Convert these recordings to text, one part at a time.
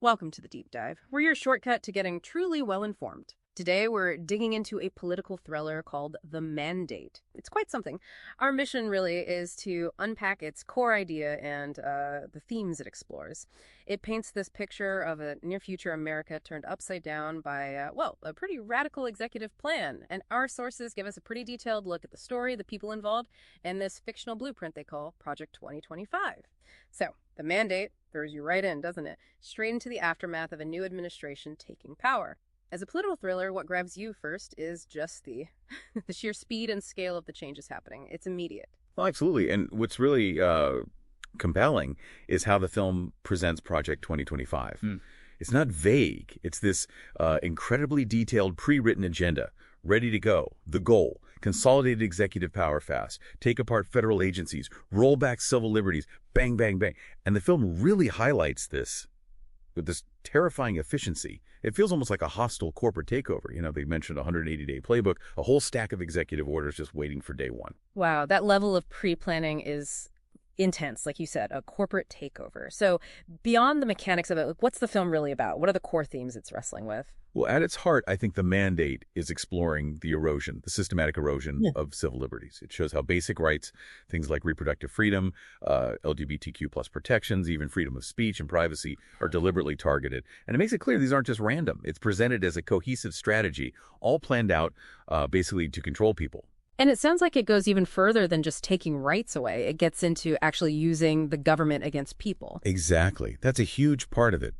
Welcome to the Deep Dive. We're your shortcut to getting truly well-informed. Today, we're digging into a political thriller called The Mandate. It's quite something. Our mission really is to unpack its core idea and the themes it explores. It paints this picture of a near-future America turned upside down by, a pretty radical executive plan. And our sources give us a pretty detailed look at the story, the people involved, and this fictional blueprint they call Project 2025. So, The Mandate throws you right in, doesn't it? Straight into the aftermath of a new administration taking power. As a political thriller, what grabs you first is just the the sheer speed and scale of the changes happening. It's immediate. Well, absolutely. And what's really compelling is how the film presents Project 2025. It's not vague. It's this incredibly detailed, pre-written agenda, ready to go. The goal: consolidated executive power fast, take apart federal agencies, roll back civil liberties, bang, bang, bang. And the film really highlights this with this terrifying efficiency. It feels almost like a hostile corporate takeover. You know, they mentioned a 180-day playbook, a whole stack of executive orders just waiting for day one. Wow, that level of pre-planning is intense, like you said, a corporate takeover. So beyond the mechanics of it, what's the film really about? What are the core themes it's wrestling with? Well, at its heart, I think The Mandate is exploring the erosion, the systematic erosion of civil liberties. It shows how basic rights, things like reproductive freedom, LGBTQ plus protections, even freedom of speech and privacy, are deliberately targeted. And it makes it clear these aren't just random. It's presented as a cohesive strategy, all planned out basically to control people. And it sounds like it goes even further than just taking rights away. It gets into actually using the government against people. Exactly. That's a huge part of it.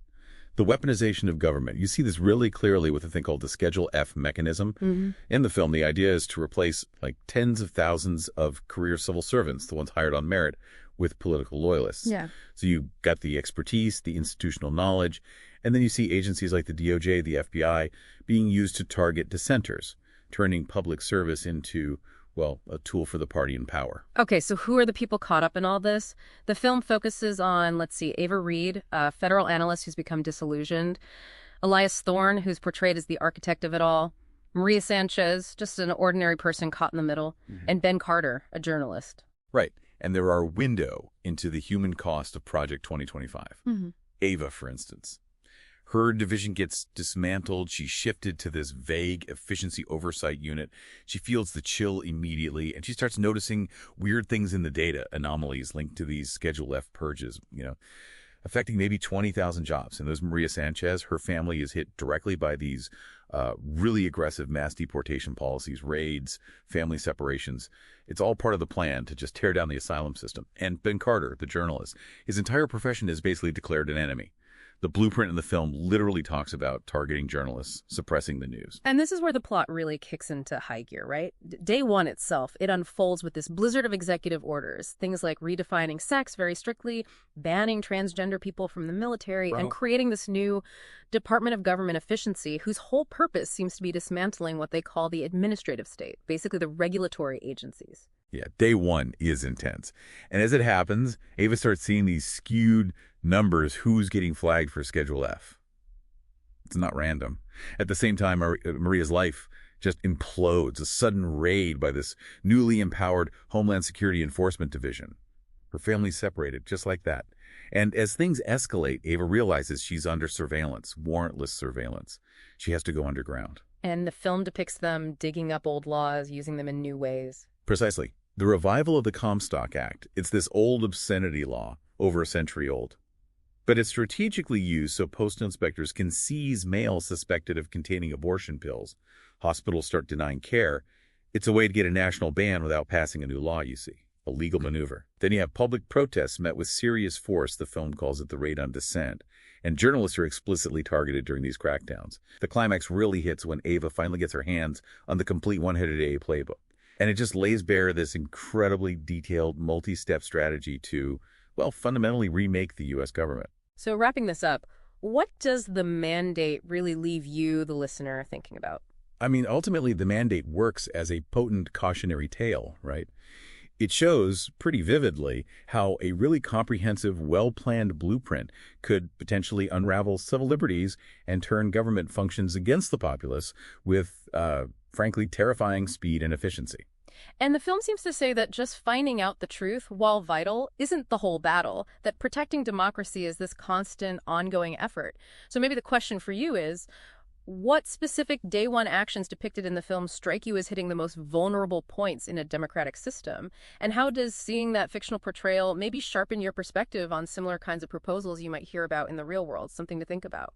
The weaponization of government. You see this really clearly with a thing called the Schedule F mechanism. In the film, the idea is to replace like tens of thousands of career civil servants, the ones hired on merit, with political loyalists. So you got the expertise, the institutional knowledge, and then you see agencies like the DOJ, the FBI, being used to target dissenters, turning public service into, well, a tool for the party in power. Okay, so who are the people caught up in all this? The film focuses on, let's see, Ava Reed, a federal analyst who's become disillusioned, Elias Thorne, who's portrayed as the architect of it all, Maria Sanchez, just an ordinary person caught in the middle, and Ben Carter, a journalist. Right. And there are a window into the human cost of Project 2025. Ava, for instance. Her division gets dismantled. She's shifted to this vague efficiency oversight unit. She feels the chill immediately, and she starts noticing weird things in the data, anomalies linked to these Schedule F purges, affecting maybe 20,000 jobs. And there's Maria Sanchez. Her family is hit directly by these really aggressive mass deportation policies, raids, family separations. It's all part of the plan to just tear down the asylum system. And Ben Carter, the journalist, his entire profession is basically declared an enemy. The blueprint in the film literally talks about targeting journalists, suppressing the news. And this is where the plot really kicks into high gear, right? Day one itself, it unfolds with this blizzard of executive orders. Things like redefining sex very strictly, banning transgender people from the military, and creating this new Department of Government Efficiency, whose whole purpose seems to be dismantling what they call the administrative state, basically the regulatory agencies. Yeah, day one is intense. And as it happens, Ava starts seeing these skewed numbers, who's getting flagged for Schedule F. It's not random. At the same time, Maria's life just implodes, a sudden raid by this newly empowered Homeland Security Enforcement Division. Her family's separated, just like that. And as things escalate, Ava realizes she's under surveillance, warrantless surveillance. She has to go underground. And the film depicts them digging up old laws, using them in new ways. Precisely. The revival of the Comstock Act. It's this old obscenity law, over a century old. But it's strategically used so postal inspectors can seize mail suspected of containing abortion pills. Hospitals start denying care. It's a way to get a national ban without passing a new law, you see. A legal maneuver. Then you have public protests met with serious force. The film calls it the Raid on Dissent. And journalists are explicitly targeted during these crackdowns. The climax really hits when Ava finally gets her hands on the complete 100-day playbook. And it just lays bare this incredibly detailed multi-step strategy to, well, fundamentally remake the U.S. government. So wrapping this up, what does The Mandate really leave you, the listener, thinking about? I mean, ultimately, The Mandate works as a potent cautionary tale, right? It shows pretty vividly how a really comprehensive, well-planned blueprint could potentially unravel civil liberties and turn government functions against the populace with, frankly, terrifying speed and efficiency. And the film seems to say that just finding out the truth, while vital, isn't the whole battle, that protecting democracy is this constant, ongoing effort. So maybe the question for you is, what specific day one actions depicted in the film strike you as hitting the most vulnerable points in a democratic system? And how does seeing that fictional portrayal maybe sharpen your perspective on similar kinds of proposals you might hear about in the real world? Something to think about.